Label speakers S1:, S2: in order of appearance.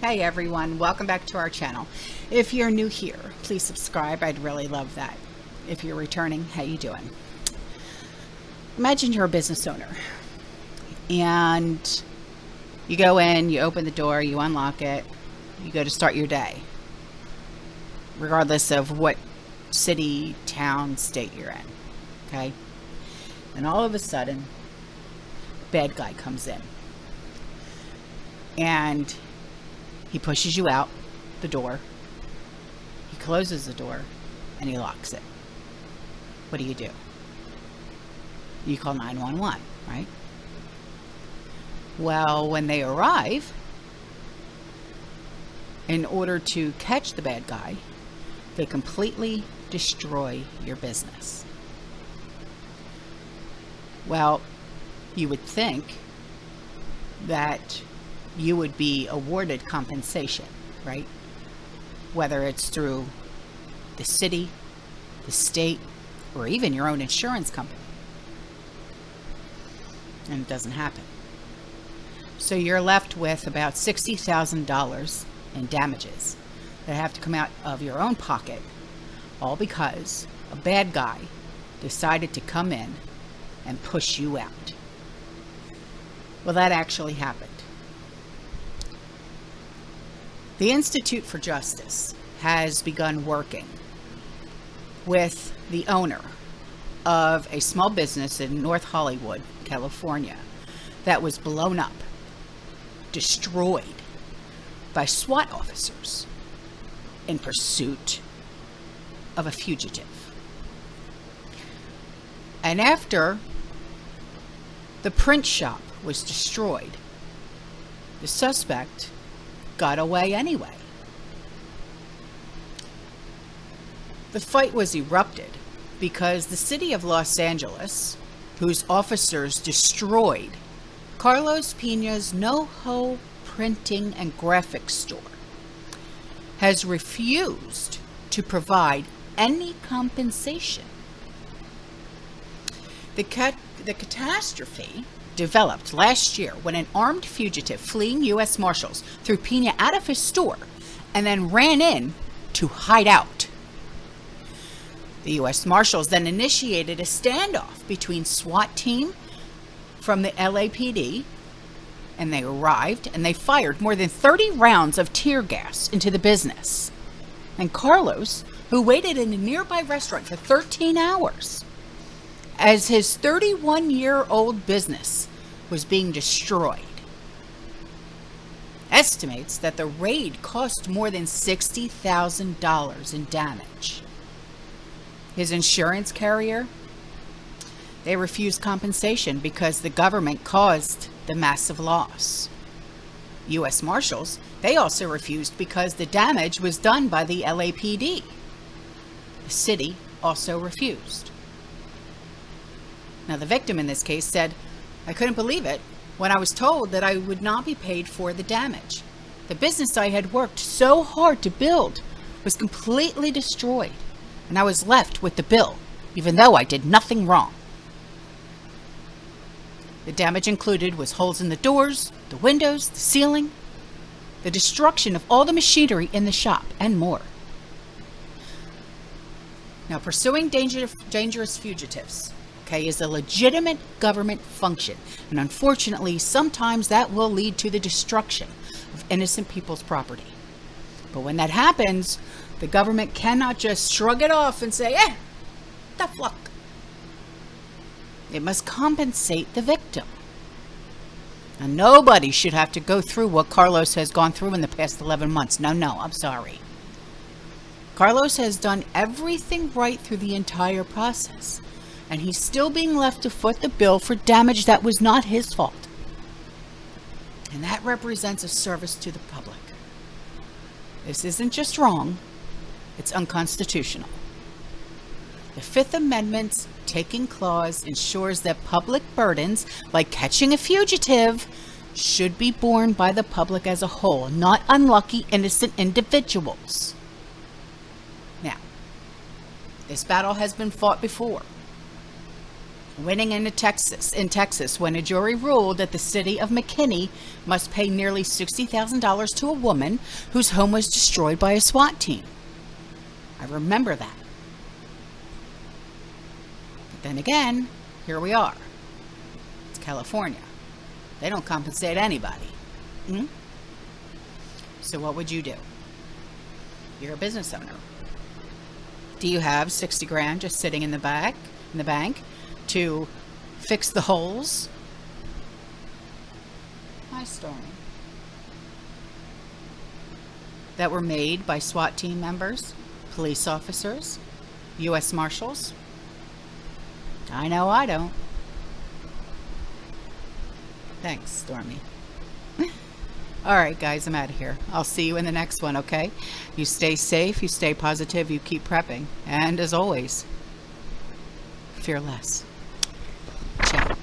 S1: Hey everyone, welcome back to our channel. If you're new here, please subscribe. I'd really love that. If you're returning, how you doing? Imagine you're a business owner and you go in, you open the door, you unlock it, you go to start your day, regardless of what city, town, state you're in, okay? And all of a sudden, a bad guy comes in and he pushes you out the door, he closes the door, and he locks it. What do? You call 911, right? Well, when they arrive, in order to catch the bad guy, they completely destroy your business. Well, you would think that you would be awarded compensation, right? Whether it's through the city, the state, or even your own insurance company. And it doesn't happen. So you're left with about $60,000 in damages that have to come out of your own pocket, all because a bad guy decided to come in and push you out. Well, that actually happened. The Institute for Justice has begun working with the owner of a small business in North Hollywood, California, that was blown up, destroyed by SWAT officers in pursuit of a fugitive. And after the print shop was destroyed, the suspect got away anyway. The fight was erupted because the city of Los Angeles, whose officers destroyed Carlos Peña's NoHo printing and graphics store, has refused to provide any compensation. The catastrophe developed last year when an armed fugitive fleeing U.S. Marshals threw Peña out of his store and then ran in to hide out. The U.S. Marshals then initiated a standoff between SWAT team from the LAPD, and they arrived and they fired more than 30 rounds of tear gas into the business. And Carlos, who waited in a nearby restaurant for 13 hours, as his 31-year-old business was being destroyed, estimates that the raid cost more than $60,000 in damage. His insurance carrier, they refused compensation because the government caused the massive loss. U.S. Marshals, they also refused because the damage was done by the LAPD. The city also refused. Now, the victim in this case said, "I couldn't believe it when I was told that I would not be paid for the damage. The business I had worked so hard to build was completely destroyed, and I was left with the bill, even though I did nothing wrong." The damage included was holes in the doors, the windows, the ceiling, the destruction of all the machinery in the shop, and more. Now, pursuing dangerous fugitives, is a legitimate government function, and unfortunately sometimes that will lead to the destruction of innocent people's property. But when that happens, the government cannot just shrug it off and say, tough luck. It must compensate the victim. And nobody should have to go through what Carlos has gone through in the past 11 months. No, I'm sorry. Carlos has done everything right through the entire process, and he's still being left to foot the bill for damage that was not his fault. And that represents a service to the public. This isn't just wrong, it's unconstitutional. The Fifth Amendment's taking clause ensures that public burdens, like catching a fugitive, should be borne by the public as a whole, not unlucky, innocent individuals. Now, this battle has been fought before. winning in Texas, when a jury ruled that the city of McKinney must pay nearly $60,000 to a woman whose home was destroyed by a SWAT team. I remember that. But then again, here we are. It's California. They don't compensate anybody. So what would you do? You're a business owner. Do you have 60 grand just sitting in the bank to fix the holes? Hi, Stormy. That were made by SWAT team members, police officers, U.S. Marshals? I know I don't. Thanks, Stormy. All right, guys, I'm out of here. I'll see you in the next one, okay? You stay safe, you stay positive, you keep prepping. And as always, fear less. Ciao.